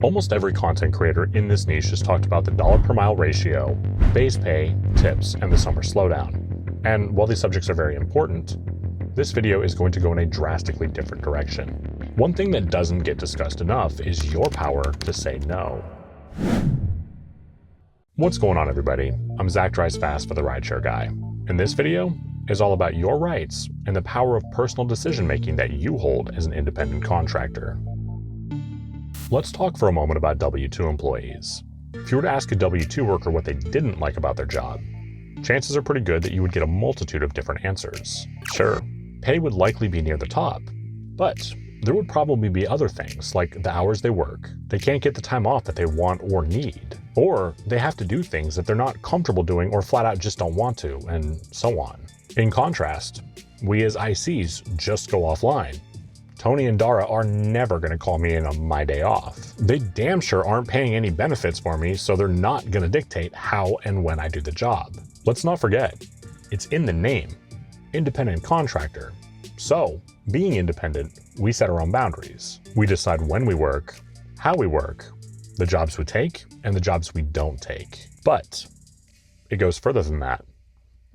Almost every content creator in this niche has talked about the dollar per mile ratio, base pay, tips, and the summer slowdown. And while these subjects are very important, this video is going to go in a drastically different direction. One thing that doesn't get discussed enough is your power to say no. What's going on, everybody? I'm Zach Drives Fast for the RideShare Guy. And this video is all about your rights and the power of personal decision-making that you hold as an independent contractor. Let's talk for a moment about W-2 employees. If you were to ask a W-2 worker what they didn't like about their job, chances are pretty good that you would get a multitude of different answers. Sure, pay would likely be near the top, but there would probably be other things like the hours they work, they can't get the time off that they want or need, or they have to do things that they're not comfortable doing or flat out just don't want to, and so on. In contrast, we as ICs just go offline. Tony and Dara are never going to call me in on my day off. They damn sure aren't paying any benefits for me, so they're not going to dictate how and when I do the job. Let's not forget, it's in the name, independent contractor. So, being independent, we set our own boundaries. We decide when we work, how we work, the jobs we take, and the jobs we don't take. But it goes further than that.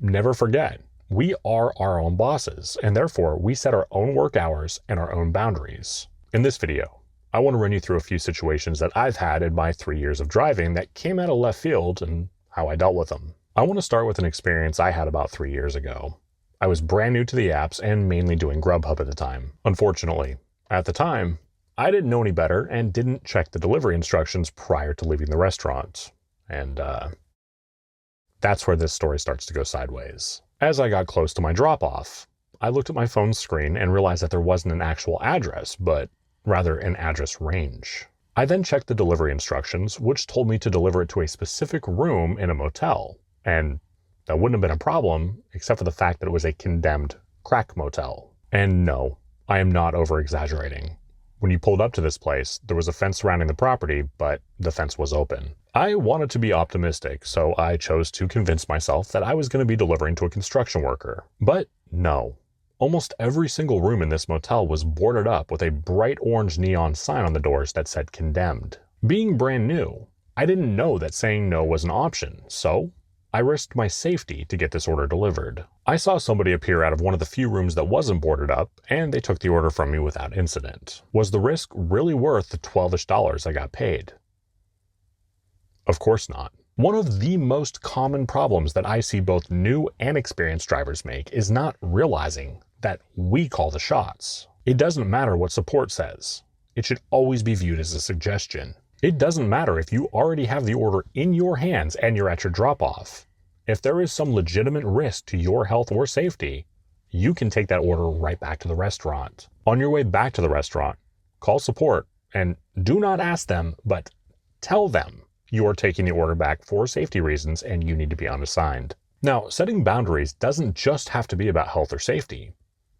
Never forget, we are our own bosses, and therefore we set our own work hours and our own boundaries. In this video, I want to run you through a few situations that I've had in my 3 years of driving that came out of left field and how I dealt with them. I want to start with an experience I had about 3 years ago. I was brand new to the apps and mainly doing Grubhub at the time. Unfortunately, at the time, I didn't know any better and didn't check the delivery instructions prior to leaving the restaurant. And that's where this story starts to go sideways. As I got close to my drop-off, I looked at my phone screen and realized that there wasn't an actual address, but rather an address range. I then checked the delivery instructions, which told me to deliver it to a specific room in a motel. And that wouldn't have been a problem, except for the fact that it was a condemned crack motel. And no, I am not over-exaggerating. When you pulled up to this place, there was a fence surrounding the property, but the fence was open. I wanted to be optimistic, so I chose to convince myself that I was going to be delivering to a construction worker. But no. Almost every single room in this motel was boarded up with a bright orange neon sign on the doors that said condemned. Being brand new, I didn't know that saying no was an option, so I risked my safety to get this order delivered. I saw somebody appear out of one of the few rooms that wasn't boarded up, and they took the order from me without incident. Was the risk really worth the $12-ish I got paid? Of course not. One of the most common problems that I see both new and experienced drivers make is not realizing that we call the shots. It doesn't matter what support says. It should always be viewed as a suggestion. It doesn't matter if you already have the order in your hands and you're at your drop-off. If there is some legitimate risk to your health or safety, you can take that order right back to the restaurant. On your way back to the restaurant, call support and do not ask them, but tell them you are taking the order back for safety reasons and you need to be unassigned. Now, setting boundaries doesn't just have to be about health or safety.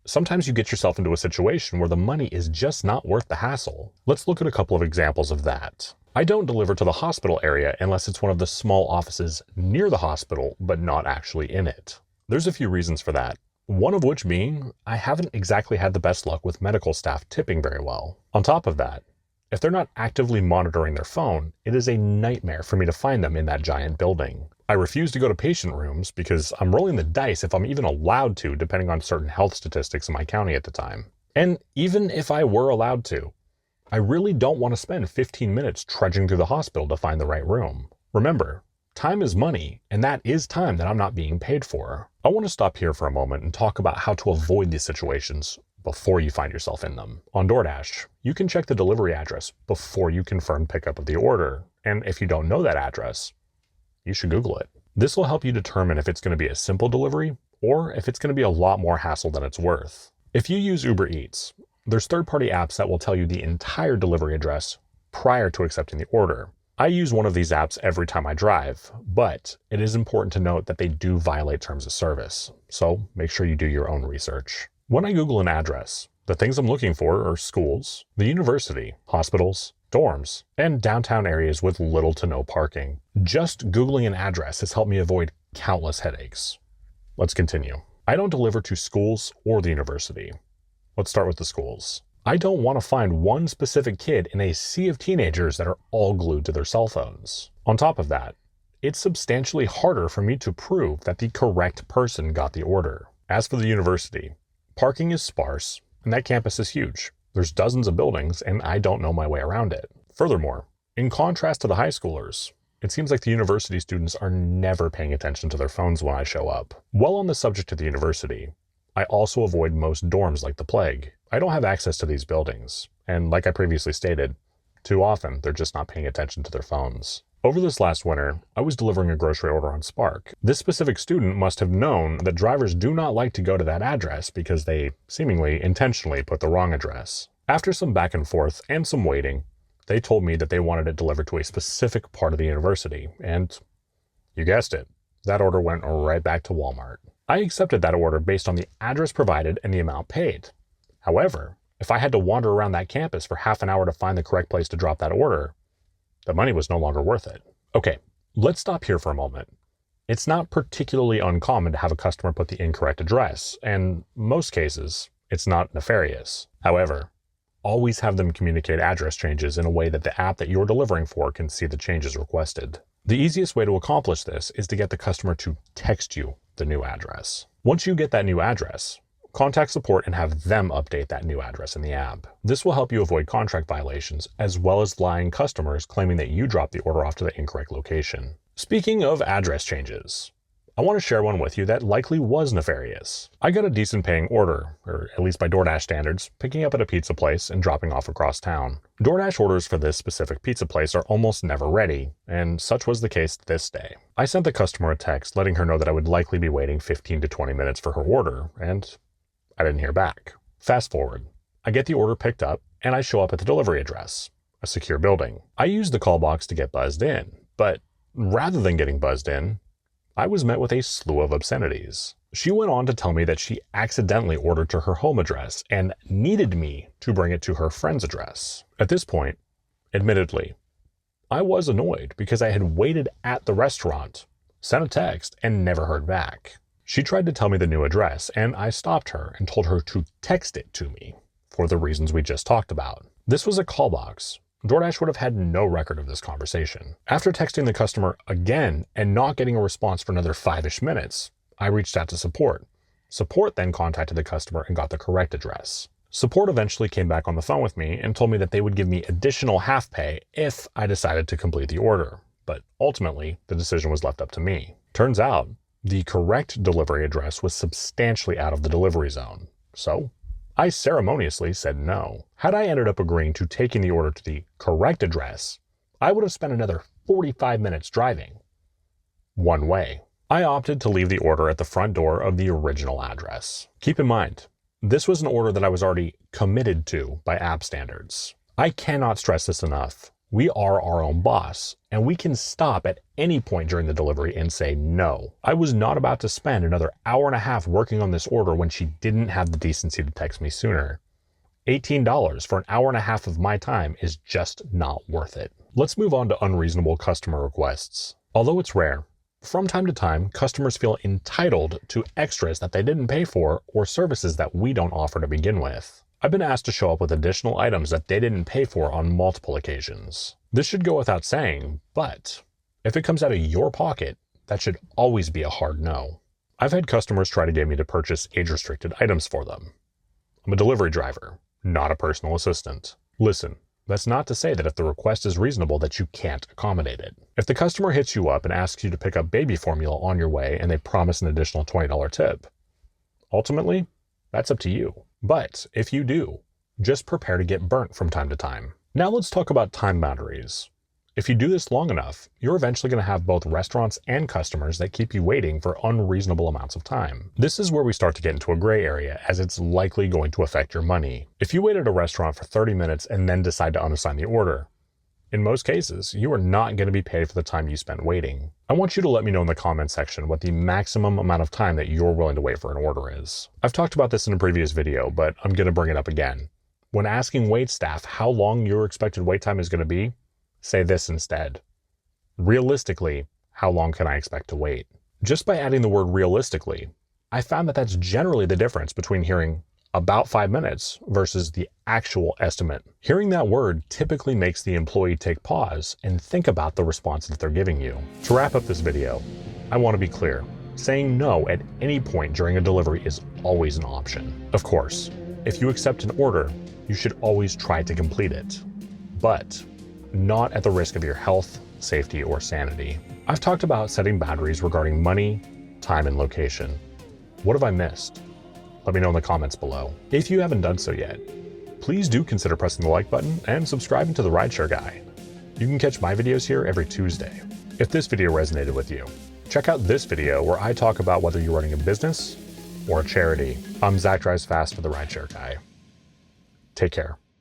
Sometimes you get yourself into a situation where the money is just not worth the hassle. Let's look at a couple of examples of that. I don't deliver to the hospital area unless it's one of the small offices near the hospital, but not actually in it. There's a few reasons for that. One of which being, I haven't exactly had the best luck with medical staff tipping very well. On top of that, if they're not actively monitoring their phone, it is a nightmare for me to find them in that giant building. I refuse to go to patient rooms because I'm rolling the dice if I'm even allowed to, depending on certain health statistics in my county at the time. And even if I were allowed to, I really don't want to spend 15 minutes trudging through the hospital to find the right room. Remember, time is money, and that is time that I'm not being paid for. I want to stop here for a moment and talk about how to avoid these situations before you find yourself in them. On DoorDash, you can check the delivery address before you confirm pickup of the order, and if you don't know that address, you should Google it. This will help you determine if it's going to be a simple delivery or if it's going to be a lot more hassle than it's worth. If you use Uber Eats, there's third-party apps that will tell you the entire delivery address prior to accepting the order. I use one of these apps every time I drive, but it is important to note that they do violate terms of service, so make sure you do your own research. When I Google an address, the things I'm looking for are schools, the university, hospitals, dorms, and downtown areas with little to no parking. Just Googling an address has helped me avoid countless headaches. Let's continue. I don't deliver to schools or the university. Let's start with the schools. I don't want to find one specific kid in a sea of teenagers that are all glued to their cell phones. On top of that, it's substantially harder for me to prove that the correct person got the order. As for the university, parking is sparse, and that campus is huge. There's dozens of buildings, and I don't know my way around it. Furthermore, in contrast to the high schoolers, it seems like the university students are never paying attention to their phones when I show up. While on the subject of the university, I also avoid most dorms like the plague. I don't have access to these buildings, and like I previously stated, too often they're just not paying attention to their phones. Over this last winter, I was delivering a grocery order on Spark. This specific student must have known that drivers do not like to go to that address because they seemingly intentionally put the wrong address. After some back and forth and some waiting, they told me that they wanted it delivered to a specific part of the university, and you guessed it, that order went right back to Walmart. I accepted that order based on the address provided and the amount paid. However, if I had to wander around that campus for half an hour to find the correct place to drop that order, the money was no longer worth it. Okay, let's stop here for a moment. It's not particularly uncommon to have a customer put the incorrect address, and most cases, it's not nefarious. However, always have them communicate address changes in a way that the app that you're delivering for can see the changes requested. The easiest way to accomplish this is to get the customer to text you the new address. Once you get that new address, contact support and have them update that new address in the app. This will help you avoid contract violations, as well as lying customers claiming that you dropped the order off to the incorrect location. Speaking of address changes, I want to share one with you that likely was nefarious. I got a decent paying order, or at least by DoorDash standards, picking up at a pizza place and dropping off across town. DoorDash orders for this specific pizza place are almost never ready, and such was the case this day. I sent the customer a text letting her know that I would likely be waiting 15 to 20 minutes for her order, and I didn't hear back. Fast forward, I get the order picked up, and I show up at the delivery address, a secure building. I used the call box to get buzzed in, but rather than getting buzzed in, I was met with a slew of obscenities. She went on to tell me that she accidentally ordered to her home address and needed me to bring it to her friend's address. At this point, admittedly, I was annoyed because I had waited at the restaurant, sent a text, and never heard back. She tried to tell me the new address, and I stopped her and told her to text it to me for the reasons we just talked about. This was a call box. DoorDash would have had no record of this conversation. After texting the customer again and not getting a response for another 5-ish minutes, I reached out to support. Support then contacted the customer and got the correct address. Support eventually came back on the phone with me and told me that they would give me additional half pay if I decided to complete the order, but ultimately the decision was left up to me. Turns out, the correct delivery address was substantially out of the delivery zone, so I ceremoniously said no. Had I ended up agreeing to taking the order to the correct address, I would have spent another 45 minutes driving one way. I opted to leave the order at the front door of the original address. Keep in mind, this was an order that I was already committed to by app standards. I cannot stress this enough. We are our own boss, and we can stop at any point during the delivery and say no. I was not about to spend another hour and a half working on this order when she didn't have the decency to text me sooner. $18 for an hour and a half of my time is just not worth it. Let's move on to unreasonable customer requests. Although it's rare, from time to time, customers feel entitled to extras that they didn't pay for or services that we don't offer to begin with. I've been asked to show up with additional items that they didn't pay for on multiple occasions. This should go without saying, but if it comes out of your pocket, that should always be a hard no. I've had customers try to get me to purchase age-restricted items for them. I'm a delivery driver, not a personal assistant. Listen, that's not to say that if the request is reasonable that you can't accommodate it. If the customer hits you up and asks you to pick up baby formula on your way and they promise an additional $20 tip, ultimately, that's up to you. But if you do, just prepare to get burnt from time to time. Now let's talk about time boundaries. If you do this long enough, you're eventually going to have both restaurants and customers that keep you waiting for unreasonable amounts of time. This is where we start to get into a gray area, as it's likely going to affect your money. If you wait at a restaurant for 30 minutes and then decide to unassign the order, in most cases, you are not going to be paid for the time you spent waiting. I want you to let me know in the comment section what the maximum amount of time that you're willing to wait for an order is. I've talked about this in a previous video, but I'm going to bring it up again. When asking wait staff how long your expected wait time is going to be, say this instead. Realistically, how long can I expect to wait? Just by adding the word realistically, I found that that's generally the difference between hearing about 5 minutes versus the actual estimate. Hearing that word typically makes the employee take pause and think about the response that they're giving you. To wrap up this video, I want to be clear. Saying no at any point during a delivery is always an option. Of course, if you accept an order, you should always try to complete it, but not at the risk of your health, safety, or sanity. I've talked about setting boundaries regarding money, time, and location. What have I missed? Let me know in the comments below. If you haven't done so yet, please do consider pressing the like button and subscribing to the RideShare Guy. You can catch my videos here every Tuesday. If this video resonated with you, check out this video where I talk about whether you're running a business or a charity. I'm Zach Drives Fast for the RideShare Guy. Take care.